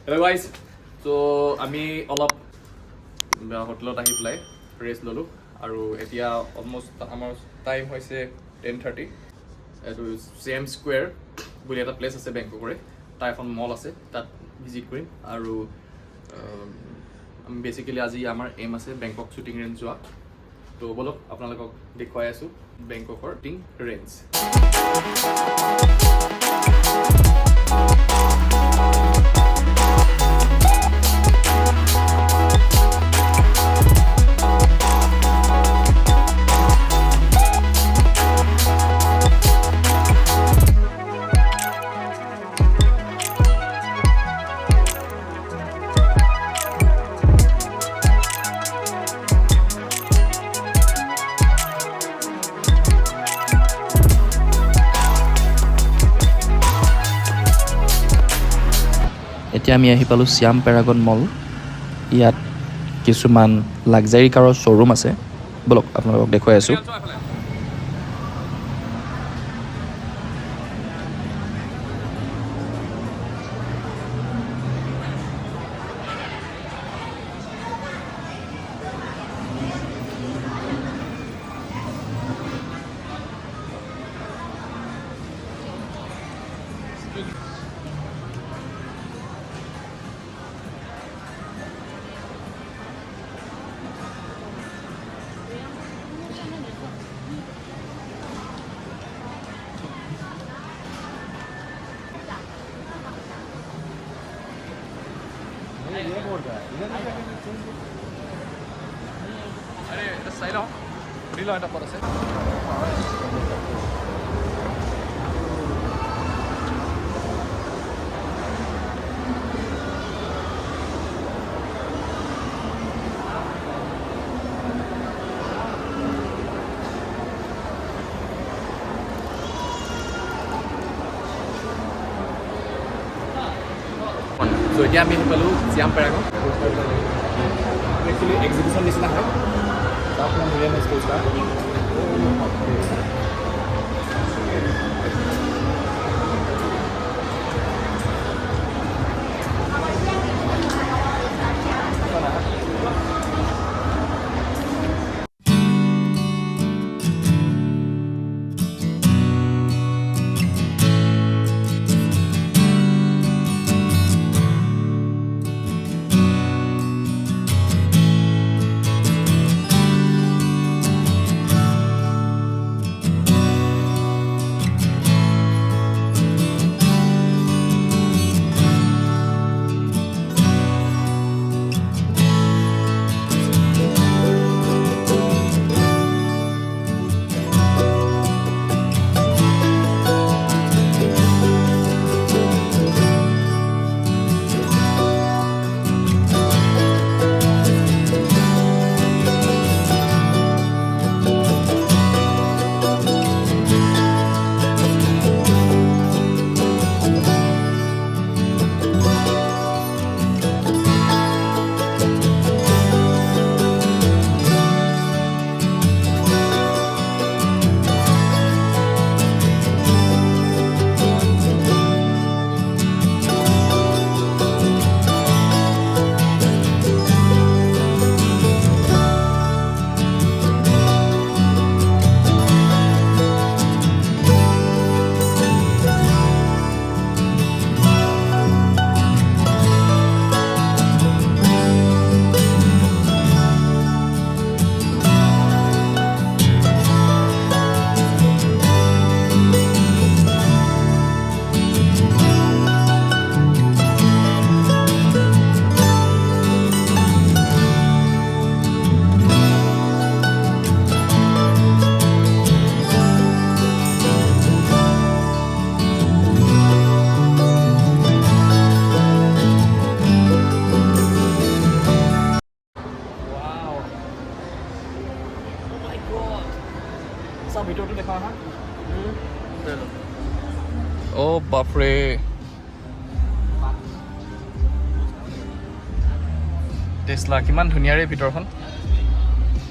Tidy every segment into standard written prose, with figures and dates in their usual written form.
Hello guys, so আমি অলপ হোটেলত আহি পেলাই ৰেষ্ট ল'লোঁ আৰু এতিয়া অলমষ্ট আমাৰ টাইম হৈছে 10:30 এইটো চিএম স্কুৱেৰ বুলি এটা প্লেচ আছে বেংককৰে তাৰ এখন মল আছে তাত ভিজিট কৰিম আৰু আমি বেচিকেলি আজি আমাৰ এম আছে বেংকক শ্বুটিং ৰেঞ্জ যোৱা তো বলক আপোনালোকক দেখুৱাই আছোঁ বেংককৰ শ্বুটিং ৰেঞ্জ এতিয়া আমি আহি পালোঁ শ্যাম পেৰাগন মল ইয়াত কিছুমান লাক্সাৰী কাৰৰ শ্ব'ৰুম আছে বলক আপোনালোকক দেখুৱাই আছোঁ अरे सही लो रीलो এটা পৰ আছে So এতিয়া আমি পালোঁ শ্যাম পেৰাগন একচুৱেলি এক্সিবিশ্যন নিচিনা হয় তাত মানে ধুনীয়া নাইচ কৰিছে ভিডিঅ'টো দেখাও হা অ' বাপৰে টেসলা কিমান ধুনীয়াৰে ভিতৰখন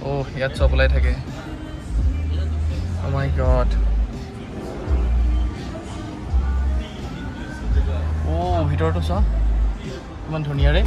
অ' ইয়াত চব ওলাই থাকে অ' মাই গড অ' ভিতৰটো চোৱা ইমান ধুনীয়াৰে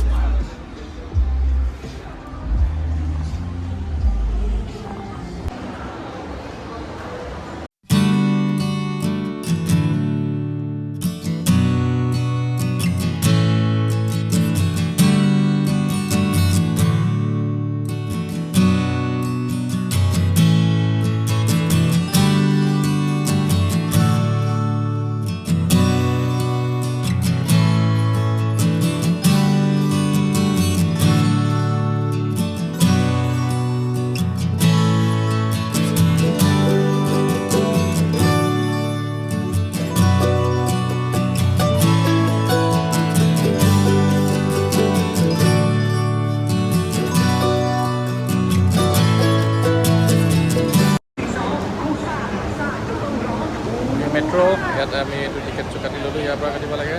মেট্ৰ' ইয়াত আমি এইটো টিকেটটো কাটি ল'লোঁ ইয়াৰ পৰা কাটিব লাগে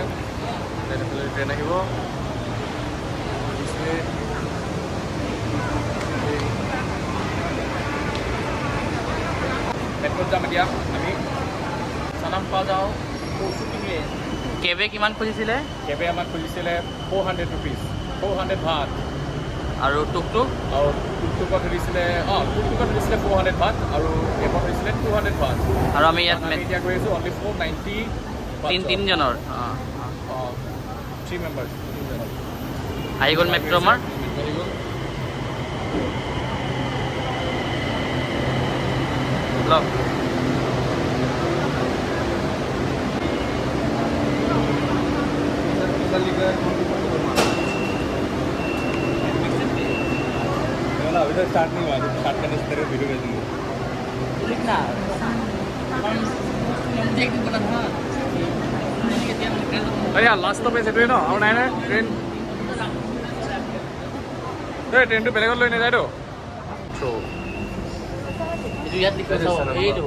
তেনেহ'লে ট্ৰেইন আহিব মেট্ৰ'ত যাম এতিয়া আমি চানাম পা যাওঁ কেবে কিমান খুজিছিলে কেবে আমাক খুজিছিলে 400 rupees 400 baht আৰু টুকটুক আৰু টুকটুকত ধৰিছিলে টুকটুকত ধৰিছিলে 400 baht আৰু কেবত ধৰিছিলে 200 baht আৰু আমি ইয়াত এতিয়া গৈ আছোঁ অনলি 490 তিনিজনৰ 3 members আহি গ'ল মেট্ৰ' আমাৰ আহি গ'ল লওক अभी स्टार्ट नहीं हुआ स्टार्ट करने से तेरे वीडियो भेजेंगे लिखना अरे यार लास्ट पे से ट्रेन और नाइन ट्रेन ट्रेन तो बेलेगत লৈ নাযায় তো এইটো ইয়াত লিখা আছে এইটো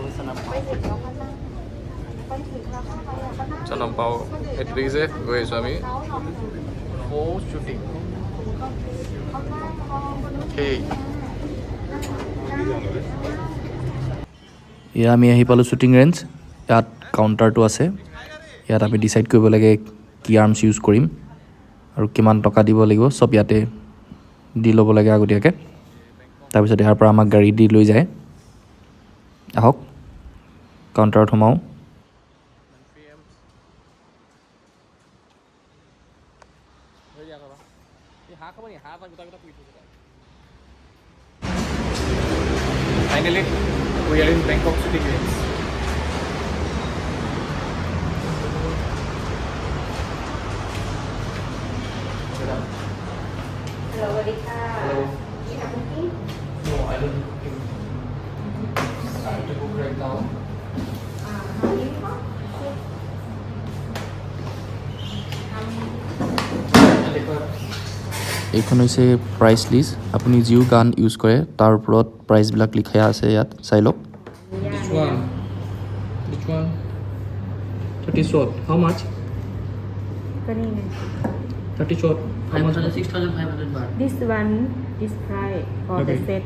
চানাম পাও এইটো দেখিছে গৈ আছোঁ আমি ও শ্বুটিং এয়া আমি আহি পালোঁ শ্বুটিং ৰেঞ্জ ইয়াত কাউণ্টাৰটো আছে ইয়াত আমি ডিচাইড কৰিব লাগে কি আৰ্মছ ইউজ কৰিম আৰু কিমান টকা দিব লাগিব চব ইয়াতে দি ল'ব লাগে আগতীয়াকৈ তাৰপিছত ইয়াৰ পৰা আমাক গাড়ী দি লৈ যায় আহক কাউণ্টাৰত সোমাওঁ Finally, we are in Bangkok City Games. Hello. Hello. No, I don't think. I have to book right now. এইখন হৈছে প্ৰাইচ লিষ্ট আপুনি যিও গান ইউজ কৰে তাৰ ওপৰত প্ৰাইচবিলাক লিখা আছে ইয়াত চাই লওক Which one? Which one? 30 short. How much? 30 short. How much? 6,500 baht This one, this price for the Okay. set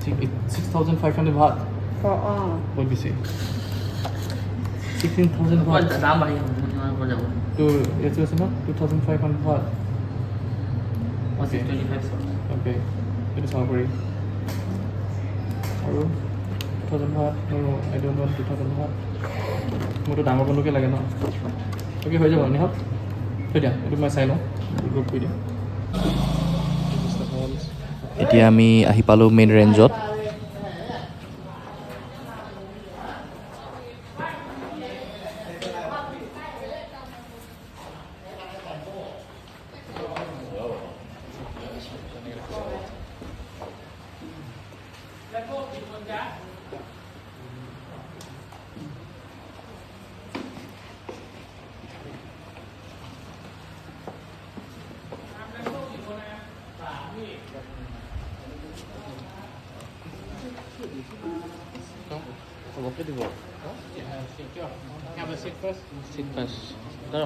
6,500 baht. for all. What we say? 16,000 baht. দাম বাঢ়ি যাব To yes, yes, no? 2,500 baht. Okay. 625 Okay. It is all great. আৰু 2,000 baht. No, I don't want 2,000 baht. মোৰতো ডাঙৰ বন্ধুকে লাগে ন okay হৈ যাব নিহক থৈ দিয়া এইটো মই চাই লওঁ গ্ৰুপ কৰি দিম এতিয়া আমি আহি পালোঁ মেইন ৰেঞ্জত চবকে দিব ঠিক পাঁচ ধৰ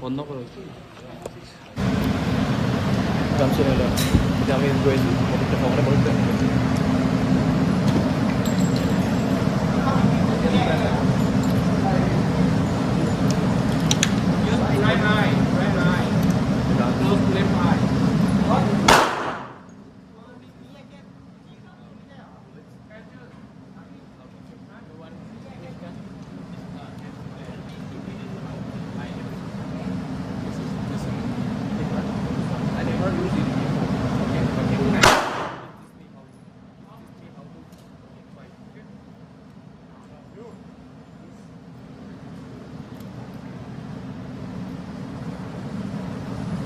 বন্ধ কৰোঁ গান শুনি লওঁ এতিয়া আমি গৈ আছোঁ প্ৰত্যেকটা ভ্ৰমণে বহুত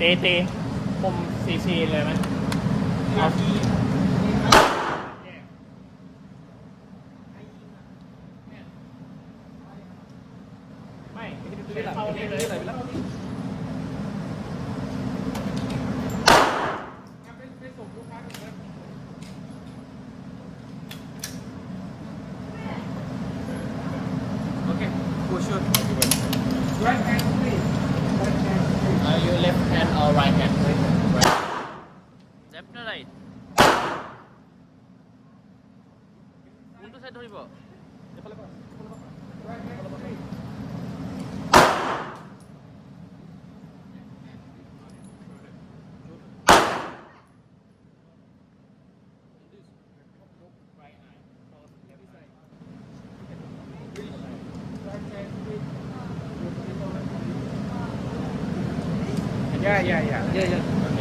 ตีคมซีเลยไหมเอาไม่เข้านี่เลย Okay, for sure. Right hand, please. Are you left hand or right hand? Right. Left or right? কোনটো সাইড ধৰিব? Yeah. Okay.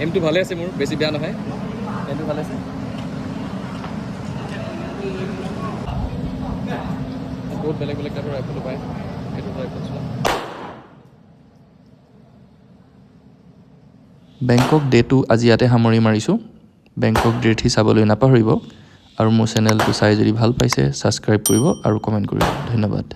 এমটো ভালে আছে মোৰ বেছি বেয়া নহয় এমটো ভালে আছে বহুত বেলেগ বেলেগ টাইপৰ ৰাইফল পায় এইটো ৰাইফল চোৱা বেংকক ডে'টো আজি ইয়াতে সামৰি মাৰিছোঁ বেংকক ডে'ট চাবলৈ নাপাহৰিব আৰু মোৰ চেনেলটো চাই যদি ভাল পাইছে ছাবস্ক্ৰাইব কৰিব আৰু কমেণ্ট কৰিব ধন্যবাদ